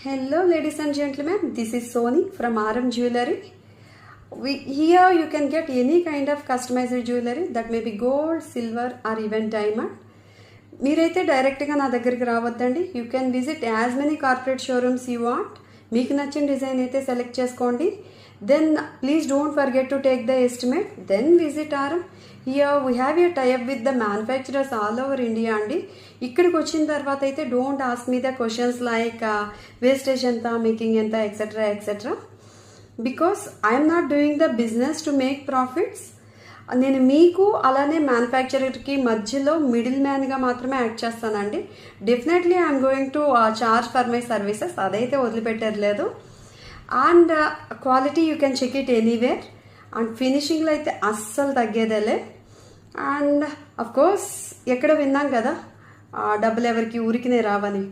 Hello ladies and gentlemen, this is Sony from RM Jewelry. Here you can get any kind of customized jewelry, that may be gold, silver or even diamond. మీరైతే డైరెక్ట్గా నా దగ్గరికి రావద్దండి. You can visit as many corporate showrooms you want. మీకు నచ్చిన design అయితే select చేసుకోండి. Then please don't forget to take the estimate. Then visit RM. Here we have a tie up with the manufacturers all over India అండి. ఇక్కడికి వచ్చిన తర్వాత అయితే don't ask me the questions like wastage ఎంత, making ఎంత, etcetera etcetera. Because I'm not doing the business to make profits. నేను మీకు అలానే మ్యానుఫ్యాక్చరర్కి మధ్యలో మిడిల్ మ్యాన్గా మాత్రమే యాక్ట్ చేస్తానండి. Definitely I'm going to charge for my services, అదైతే వదిలిపెట్టలేదు. And quality you can check it anywhere. And ఫినిషింగ్లో అయితే అస్సలు తగ్గేదేలే. అండ్ అఫ్ కోర్స్ ఎక్కడ విన్నాం కదా, డబ్బులు ఎవరికి ఊరికినే రావని.